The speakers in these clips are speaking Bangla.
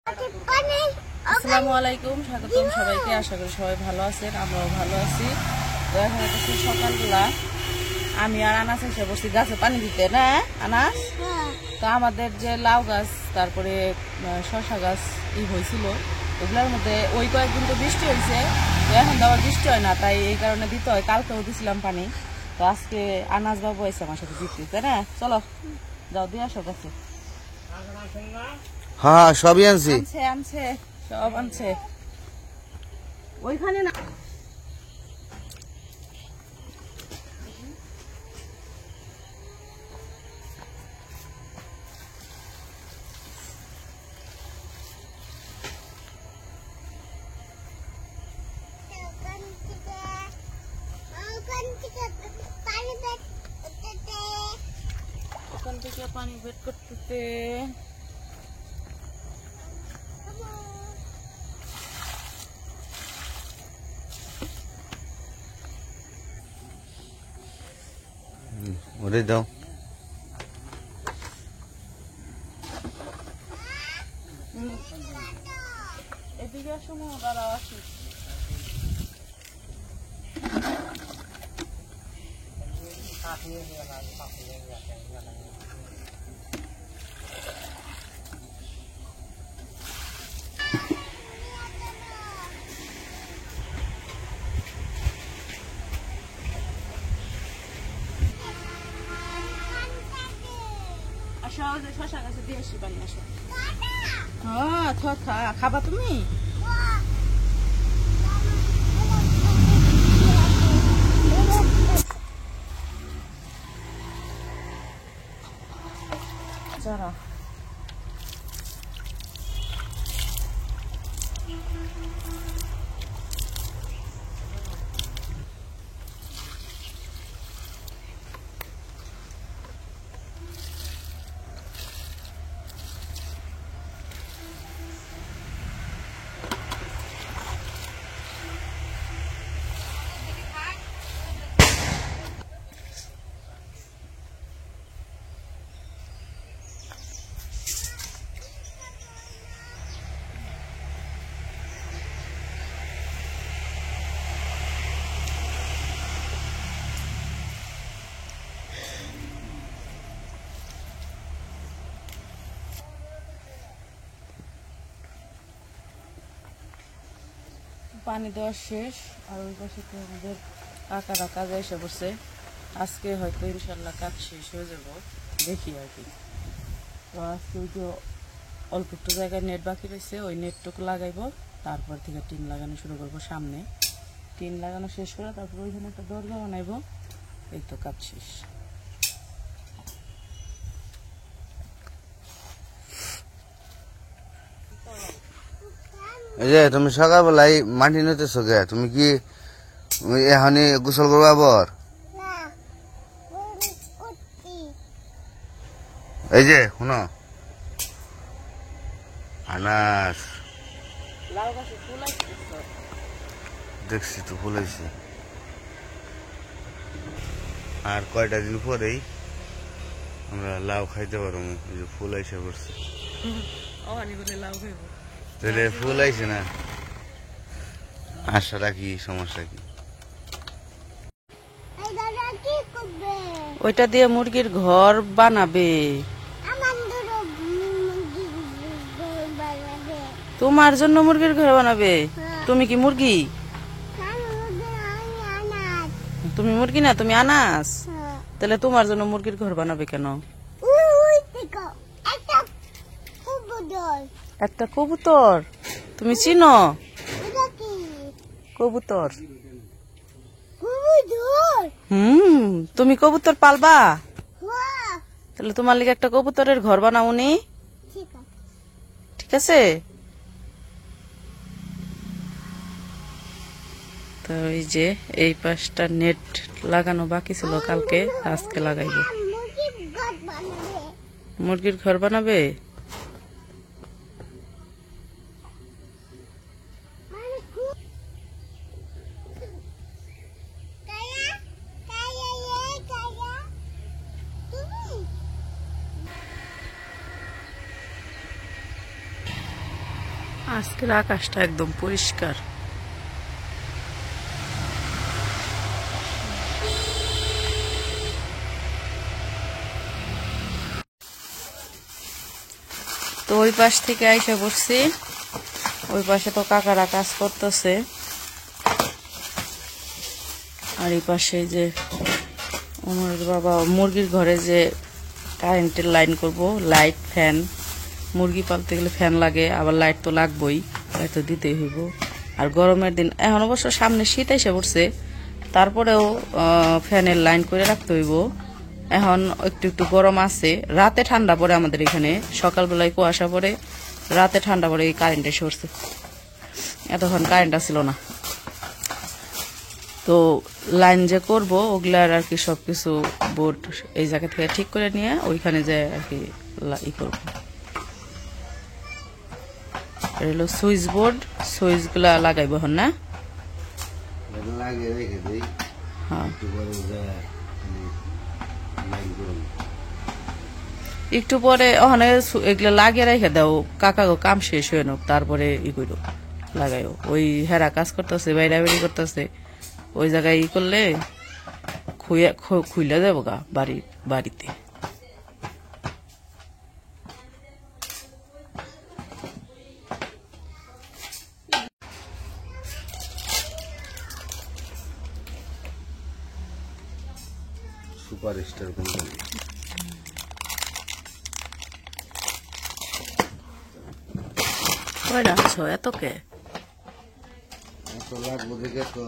আসসালামু আলাইকুম, স্বাগতম সবাইকে। আশা করি সবাই ভালো আছেন, আমরাও ভালো আছি। তো এখন হচ্ছে সকালবেলা, আমি আর আনাস এসে বসছি গাছে পানি দিতে, না আনাস? তো আমাদের যে লাউ গাছ, তারপরে শশা গাছ হয়েছিল, ওগুলোর মধ্যে ওই কয়েকদিন তো বৃষ্টি হয়েছে, তো এখন তো আবার বৃষ্টি হয় না, তাই এই কারণে দিতে হয়। কালকেও দিছিলাম পানি, তো আজকে আনাস বাবু এসে আমার সাথে দিতে, তাই না? চলো যাও দিয়ে আসো গাছে। হ্যাঁ সবই আনছি। আনছে সব আনছে ওইখানে না। ওখান থেকে পানি বের করতেছে। ওরে দাও। এদিকে আসো না, দাঁড়াও আসি। আসো, শশা গাছে দিয়ে আসি পানি। আসো। হ্যাঁ, খাবা তুমি? যারা পানি দেওয়া শেষ। আর ওই পাশে তো আমাদের কাকারা কাজে এসে পড়ছে। আজকে হয়তো ইনশাল্লাহ কাজ শেষ হয়ে যাব, দেখি আর কি। তো আজকে ওই যে অল্প একটু জায়গায় নেট বাকি রয়েছে, ওই নেটটুকু লাগাইবো, তারপর থেকে টিন লাগানো শুরু করবো। সামনে টিন লাগানো শেষ করে তারপর ওইখানে একটা দরজা বানাইবো। এই তো কাজ শেষ। এই যে তুমি সকালবেলায় মাটি নিতেছো গে, তুমি কি এখনই গোসল করবা আবার? এই যে শুনো আনাস, লাউ গাছে ফুল আসছে, দেখছি তো ফুল হয়েছে। আর কয়টা দিন পরেই আমরা লাউ খাইতে পারবো। এই যে ফুল আইসে পড়ছে, অহানি বলে লাউ খাইব। তাহলে ফুল আইছে না, আশাটা কি, সমস্যা কি? ওইটা দিয়ে মুরগির ঘর বানাবে। তোমার জন্য মুরগির ঘর বানাবে? তুমি কি মুরগি? তুমি মুরগি না, তুমি আনাস। তাহলে তোমার জন্য মুরগির ঘর বানাবে কেন? একটা কবুতর তুমি চিনো? কবুতর? তুমি কবুতর পালবা? তাহলে তোমার লিগে একটা কবুতরের ঘর বানাওনি? ঠিক আছে। তো এই যে এই পাশটা নেট লাগানো বাকি ছিল কালকে, আজকে লাগাইব। মুরগির ঘর বানাবে? আজকের আকাশটা একদম পরিষ্কার। তো ওই পাশ থেকে আইসা পড়ছি, ওই পাশে তো কাকারা কাজ করতেছে, আর এই পাশে যে আমার বাবা মুরগির ঘরে যে কারেন্টের লাইন করব, লাইট ফ্যান, মুরগি পালতে গেলে ফ্যান লাগে, আবার লাইট তো লাগবেই, লাইট তো দিতেই হইব। আর গরমের দিন, এখন অবশ্য সামনে শীত এসে পড়ছে, তারপরেও ফ্যানের লাইন করে রাখতে হইব। এখন একটু একটু গরম আছে, রাতে ঠান্ডা পড়ে আমাদের এখানে, সকালবেলায় কুয়াশা পড়ে, রাতে ঠান্ডা পড়ে, এই কারেন্ট এসে পড়ছে, এতক্ষণ কারেন্ট আসছিল না। তো লাইন যে করব ওগুলার আর কি সবকিছু বোর্ড এই জায়গা থেকে ঠিক করে নিয়ে ওইখানে যে আর কি ই করবো। হলো সুইচ বোর্ড, সুইচ গুলা লাগাইব হন না। একটু পরে ওখানে এগুলা লাগিয়ে রেখে দাও, কাকা কাম শেষ হয়ে নোক, তারপরে ই করো লাগাইও। ওই হেরা কাজ করতেছে, বাইরে বেরি করতেছে, ওই জায়গায় ই করলে খুইলে যাবো গা বাড়িতে। Superstar company. কয়টা আছো এত কে? এত লাগবো দেখে তো।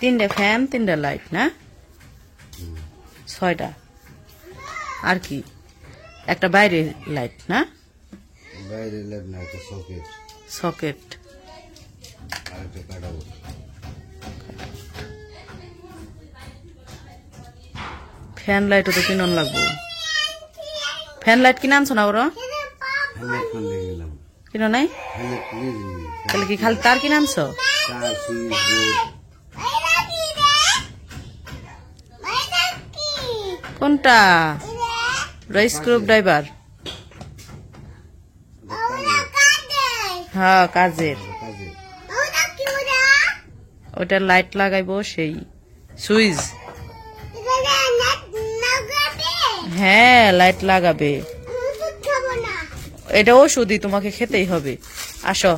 3টে ফ্যান, 3টে লাইট না, 6টা। আর কি একটা বাইরে লাইট না, বাইরে লাইট না, একটা সকেট। সকেট আর একটা কাটাবো। ফ্যান লাইটও তো কিনন লাগবো। ফ্যান লাইট কিনে আনছো না ওরা? হেলমেট কিনে গেলাম। কিনো নাই? হেলমেট কিনে দিই। তাহলে কি খালি তার কিনে আনছো? তার সুইচ বোর্ড। কোনটা? Screw driver? হ্যাঁ কাজের। ওটা লাইট লাগাইবো, সেই সুইচ। হ্যাঁ লাইট লাগাবে, এটা ওষুধই, তোমাকে খেতেই হবে। আসো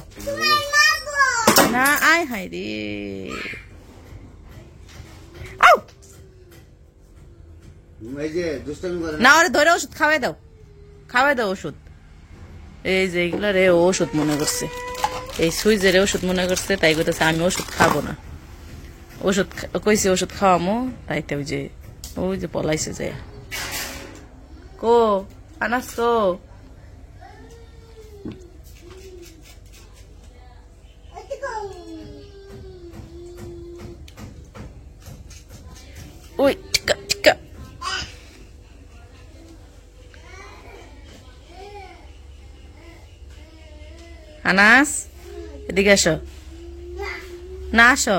না, আয় হাই রে, না ওরে ধরে ওষুধ খাওয়াই দাও, খাওয়াই দাও ওষুধ। এই যে এগুলো রে ওষুধ মনে করছে, এই সুইচের ওষুধ মনে করছে, তাই করতেছে আমি ওষুধ খাবো না। ওষুধ কইছে ওষুধ খাওয়ামো, তাইতে ওই যে পলাইছে যে। কো আনাস কো? ওই টিকা টিকা। আনাস এদিকে আসো না, আসো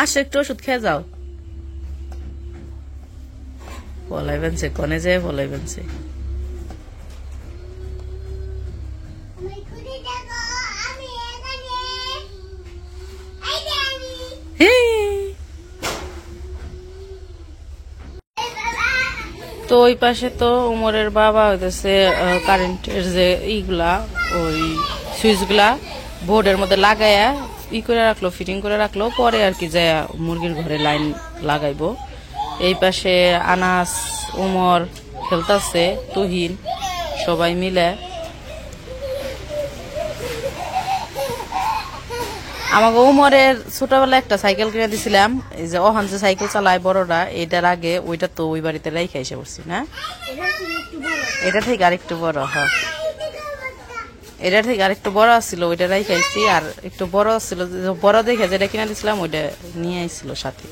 আসো, একটু ওষুধ খেয়ে যাও। পলাইবেন সে, কনে যায় পলাইবেন সে। তো ওই পাশে তো উমরের বাবা হইতেছে কারেন্টের যে ইগুলা, ওই সুইচ গুলা বোর্ডের মধ্যে লাগাইয়া ই করে রাখলো, ফিটিং করে রাখলো, পরে আর কি যায় মুরগির ঘরে লাইন লাগাইবো। এই পাশে আনাস, উমর খেলতেছে, তুহিন, সবাই মিলে। আমাকে উমরের ছোটবেলায় একটা সাইকেল কিনে দিছিলাম, এই যে ওখান যে সাইকেল চালায় বড়রা, এটার আগে ওইটা তো ওই বাড়িতে রাইখে এসে পড়ছি না, এটা থেকে আরেকটু বড়। হ্যাঁ এটা থেকে আরেকটু বড় ছিল, ওইটা রাইখে আইছি। আর একটু বড় ছিল, বড় দেখে যেটা কিনে দিছিলাম ওইটা নিয়ে আইছিল সাথে।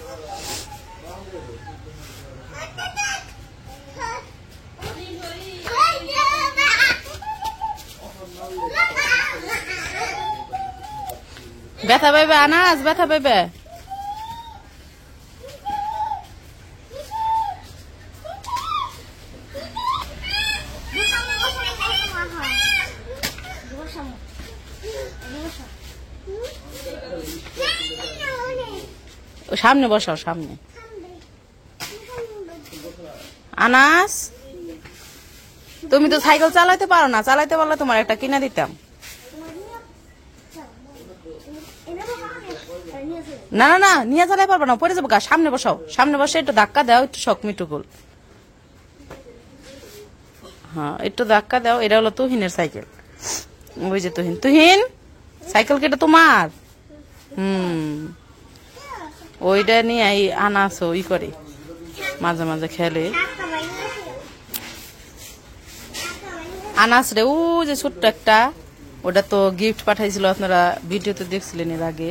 ব্যথা পাইবে আনাস, ব্যথা পাইবে। সামনে বসাও, সামনে। আনাস, তুমি তো সাইকেল চালাইতে পারো না, চালাইতে পারলে তোমার একটা কিনা দিতাম। না না না, নিয়ে চালাই পারবো না, পরে যাবো গা। সামনে বসাও, সামনে বসে একটু ধাক্কা দাও, একটু শখ মিটুকুল। হ্যাঁ, একটু ধাক্কা দাও। এটা হলো তুহিনের সাইকেল। ওই যে তুহিন, তুহিন সাইকেল কি এটা তোমার? ওইটা নিয়ে আনাস ই করে, মাঝে মাঝে খেলে। আনাস রে, ও যে ছোট্ট একটা, ওটা তো গিফট পাঠাইছিল, আপনারা ভিডিওতে দেখছিলেন এর আগে।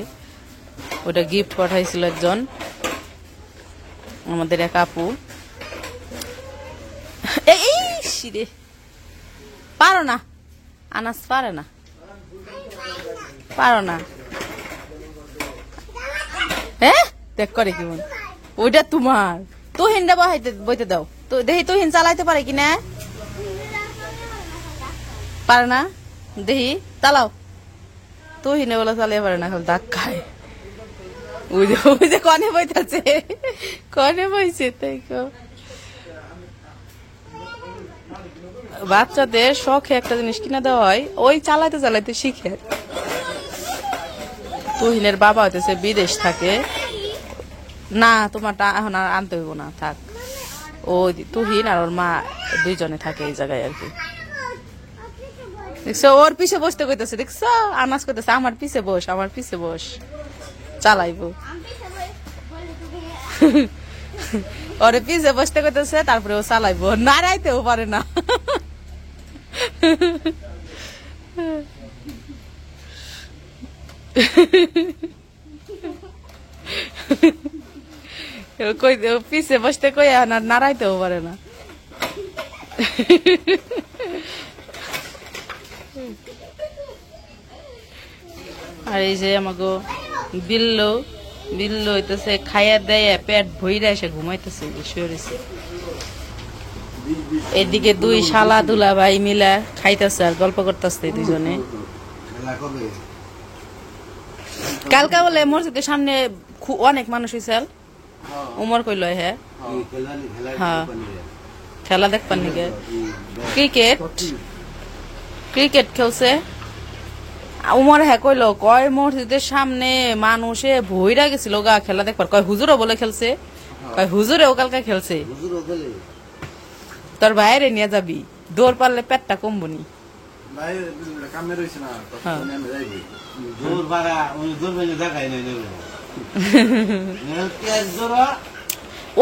ওটা গিফট পাঠাইছিল একজন আমাদের এক আপু। রে, পারো না আনাস, পারে না, পারো না। হ্যাঁ, দেখ করে কেমন। ওইটা তোমার। তুহিনটা বইতে দাও তো, দেখি তুহিন চালাইতে পারে কিনা। পারে না, দেখি চালাও। তুহিনে বলে চালিয়ে পারে না, খালি ধাক্কায়। ওই যে কনে বইতেছে, কনে বইছে। তাই বাচ্চাদের শখে একটা জিনিস কিনে দেওয়া হয়, ওই চালাইতে চালাইতে শিখে। তুহিনের বাবা হইতেছে বিদেশ থাকে না, তোমারটা এখন আর আনতে হইব না, থাক। ওই তুহিন আর ওর মা দুইজনে থাকে এই জায়গায় আর কি। দেখছো, ওর পিছে বসতে কইতেছে, দেখছো আনাস কইতেছে আমার পিছে বস, আমার পিছে বস, চালাইবো। ওরে পিছে বসতে কইতেছে, তারপরে ও চালাইবো, নাড়াইতেও পারে না। পিছে বসতে কই নাড়াইতেও পারে না। আর এই যে আমাকে বিল্লো বিল্লো হইতেছে, খাইয়া দেয় পেট ভইরা এসে ঘুমাইতেছে, শুয়েছে। এদিকে দুই শালা দুলা ভাই মিলা খাইতেছে আর গল্প করতেছে দুইজনে। কালকা বলে মসজিদের সামনে অনেক মানুষ হয়েছে, উমর কইল। হ্যাঁ, হ্যাঁ, খেলা দেখবার নাকি? ক্রিকেট খেলছে উমর। হ্যাঁ কইল, কয় মসজিদের সামনে মানুষে ভইরা গেছিল গা খেলা দেখবার। কয় হুজুরও বলে খেলছে, কয় হুজুরেও কালকা খেলছে। তোর বাইরে নিয়ে যাবি, দৌড় পারলে পেটটা কমবনি।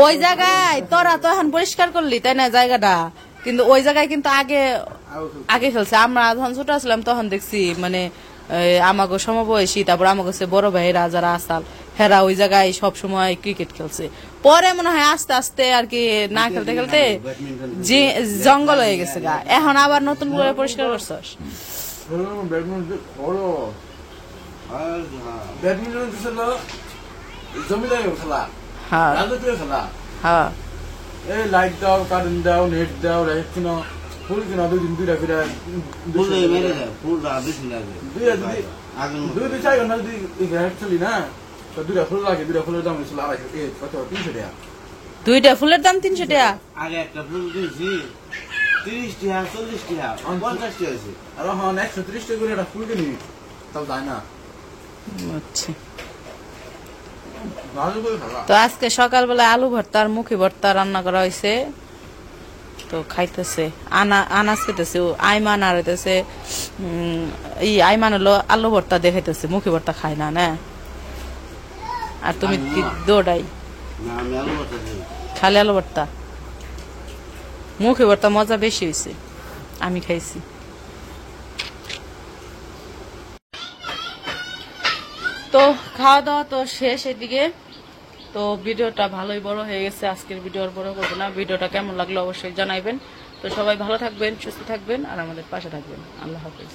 ওই জায়গায় তোরা তো এখন পরিষ্কার করলি, তাই না জায়গাটা? কিন্তু ওই জায়গায় কিন্তু আগে খেলছে। আমরা যখন ছোট আসলাম তখন দেখছি, মানে আমাকে সমবয়সী, তারপর আমাকে বড় ভাইয়েরা যারা আসাল, হেরা ওই জায়গায় সব সময় ক্রিকেট খেলছে। পরে মনে হয় আস্তে আস্তে আর কি না খেলতে খেলতে জঙ্গল হয়ে গেছে গা। এখন আবার নতুন করে পরিষ্কার করছস। লাইট দাও, কারেন্ট দাও, নেট দাও, ফুল কিনা দুদিন দুইটা ফিরে দুই 4 ঘন্টা যদি চলি না, দুইটা ফুল লাগে। দুইটা ফুলের দাম ছিল 300 টাকা। দুইটা ফুলের দাম 300 টাকা? আগে একটা ফুল কিনছি 30 টাকা, 40 টাকা, 50 টাকা হয়েছে। আর এখন 130 টাকা করে একটা ফুল কিনি, তাও যায় না। আচ্ছা, তো আজকে সকালবেলা আলু ভর্তা আর মুখি ভর্তা রান্না করা হয়েছে, তো খাইতেছে। আনাজ খেতেছে, আইমান আর হইতেছে আইমান হলো আলু ভর্তা দেখাইতেছে, মুখি ভর্তা খায় না। না, আর তুমি কি দৌড়াই খালি আলু ভর্তা? মুখি ভর্তা মজা বেশি হয়েছে, আমি খাইছি। তো খাওয়া দাওয়া তো শেষ এদিকে। তো ভিডিওটা ভালোই বড় হয়ে গেছে, আজকের ভিডিও আর বড় করবো না। ভিডিওটা কেমন লাগলো অবশ্যই জানাইবেন। তো সবাই ভালো থাকবেন, সুস্থ থাকবেন আর আমাদের পাশে থাকবেন। আল্লাহ হাফেজ।